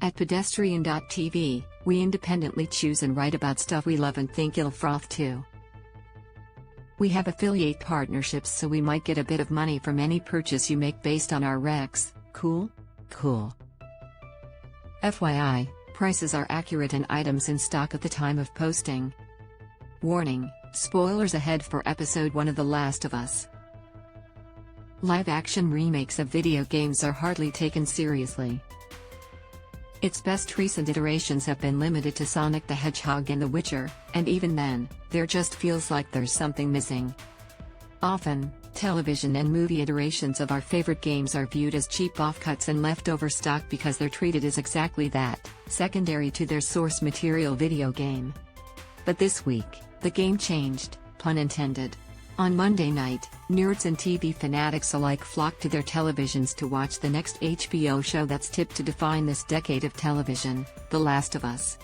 At Pedestrian.tv, we independently choose and write about stuff we love and think you'll froth too. We have affiliate partnerships so we might get a bit of money from any purchase you make based on our recs. Cool? Cool. FYI, prices are accurate and items in stock at the time of posting. Warning, spoilers ahead for episode 1 of The Last of Us. Live-action remakes of video games are hardly taken seriously. Its best recent iterations have been limited to Sonic the Hedgehog and The Witcher, and even then, there just feels like there's something missing. Often, television and movie iterations of our favorite games are viewed as cheap offcuts and leftover stock because they're treated as exactly that, secondary to their source material video game. But this week, the game changed, pun intended. On Monday night, nerds and TV fanatics alike flocked to their televisions to watch the next HBO show that's tipped to define this decade of television, The Last of Us.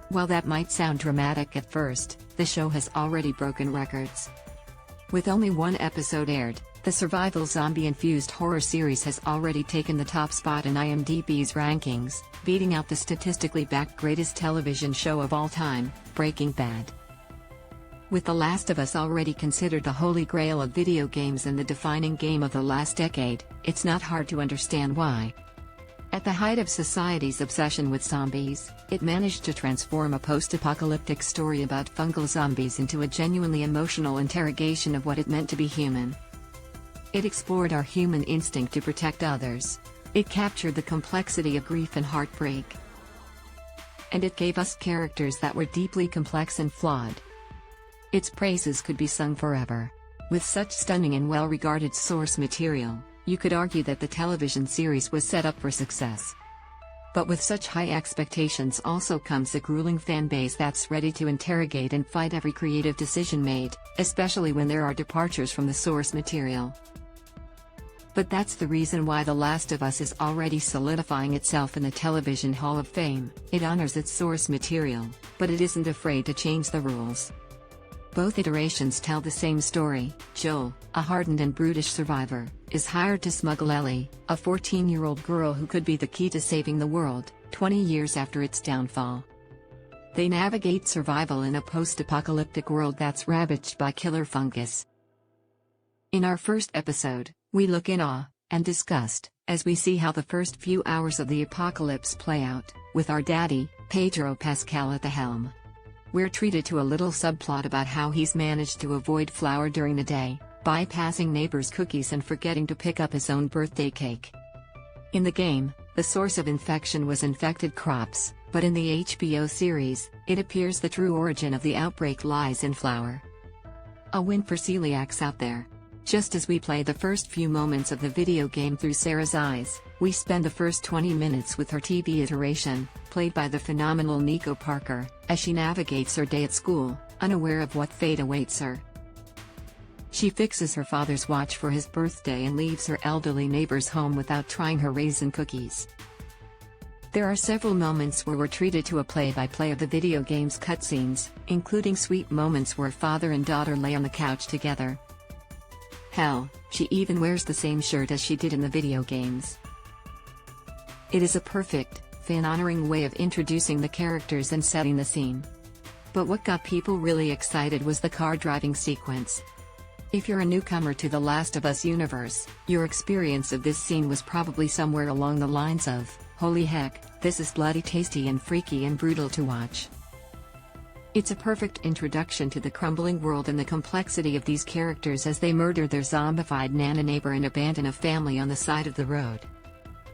While that might sound dramatic at first, the show has already broken records. With only one episode aired, the survival zombie-infused horror series has already taken the top spot in IMDb's rankings, beating out the statistically backed greatest television show of all time, Breaking Bad. With The Last of Us already considered the holy grail of video games and the defining game of the last decade, it's not hard to understand why. At the height of society's obsession with zombies, it managed to transform a post-apocalyptic story about fungal zombies into a genuinely emotional interrogation of what it meant to be human. It explored our human instinct to protect others. It captured the complexity of grief and heartbreak. And it gave us characters that were deeply complex and flawed. Its praises could be sung forever. With such stunning and well-regarded source material, you could argue that the television series was set up for success. But with such high expectations also comes a grueling fan base that's ready to interrogate and fight every creative decision made, especially when there are departures from the source material. But that's the reason why The Last of Us is already solidifying itself in the Television Hall of Fame. It honors its source material, but it isn't afraid to change the rules. Both iterations tell the same story. Joel, a hardened and brutish survivor, is hired to smuggle Ellie, a 14-year-old girl who could be the key to saving the world, 20 years after its downfall. They navigate survival in a post-apocalyptic world that's ravaged by killer fungus. In our first episode, we look in awe and disgust as we see how the first few hours of the apocalypse play out, with our daddy, Pedro Pascal, at the helm. We're treated to a little subplot about how he's managed to avoid flour during the day, bypassing neighbors' cookies and forgetting to pick up his own birthday cake. In the game, the source of infection was infected crops, but in the HBO series, it appears the true origin of the outbreak lies in flour. A win for celiacs out there. Just as we play the first few moments of the video game through Sarah's eyes, we spend the first 20 minutes with her TV iteration, played by the phenomenal Nico Parker, as she navigates her day at school, unaware of what fate awaits her. She fixes her father's watch for his birthday and leaves her elderly neighbor's home without trying her raisin cookies. There are several moments where we're treated to a play-by-play of the video game's cutscenes, including sweet moments where father and daughter lay on the couch together. Hell, she even wears the same shirt as she did in the video games. It is a perfect, fan-honoring way of introducing the characters and setting the scene. But what got people really excited was the car driving sequence. If you're a newcomer to The Last of Us universe, your experience of this scene was probably somewhere along the lines of, "Holy heck, this is bloody tasty and freaky and brutal to watch." It's a perfect introduction to the crumbling world and the complexity of these characters as they murder their zombified Nana neighbor and abandon a family on the side of the road.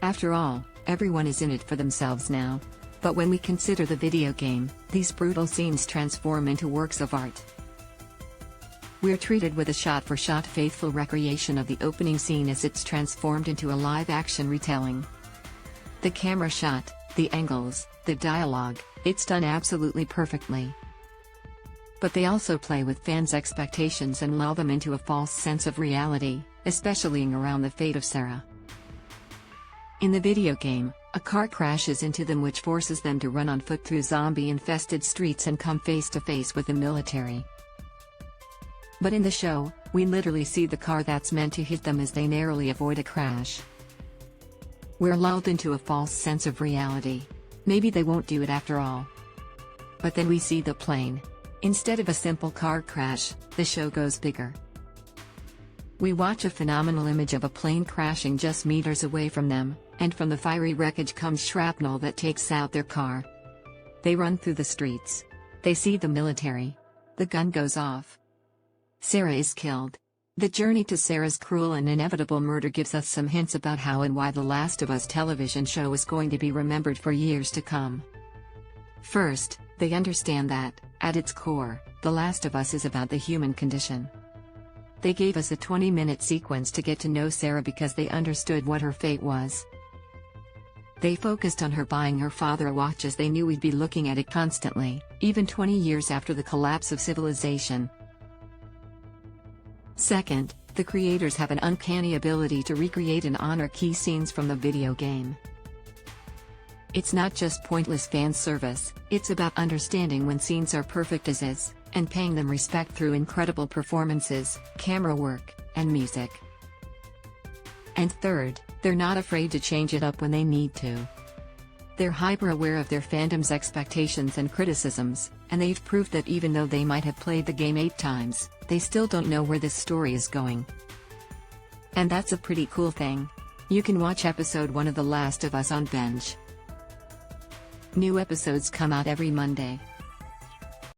After all, everyone is in it for themselves now. But when we consider the video game, these brutal scenes transform into works of art. We're treated with a shot-for-shot faithful recreation of the opening scene as it's transformed into a live-action retelling. The camera shot, the angles, the dialogue, it's done absolutely perfectly. But they also play with fans' expectations and lull them into a false sense of reality, especially around the fate of Sarah. In the video game, a car crashes into them which forces them to run on foot through zombie-infested streets and come face-to-face with the military. But in the show, we literally see the car that's meant to hit them as they narrowly avoid a crash. We're lulled into a false sense of reality. Maybe they won't do it after all. But then we see the plane. Instead of a simple car crash, the show goes bigger. We watch a phenomenal image of a plane crashing just meters away from them, and from the fiery wreckage comes shrapnel that takes out their car. They run through the streets. They see the military. The gun goes off. Sarah is killed. The journey to Sarah's cruel and inevitable murder gives us some hints about how and why The Last of Us television show is going to be remembered for years to come. First, they understand that, at its core, The Last of Us is about the human condition. They gave us a 20-minute sequence to get to know Sarah because they understood what her fate was. They focused on her buying her father a watch as they knew we'd be looking at it constantly, even 20 years after the collapse of civilization. Second, the creators have an uncanny ability to recreate and honor key scenes from the video game. It's not just pointless fan service, it's about understanding when scenes are perfect as is, and paying them respect through incredible performances, camera work, and music. And third, they're not afraid to change it up when they need to. They're hyper-aware of their fandom's expectations and criticisms, and they've proved that even though they might have played the game 8 times, they still don't know where this story is going. And that's a pretty cool thing. You can watch episode 1 of The Last of Us on Binge. New episodes come out every Monday.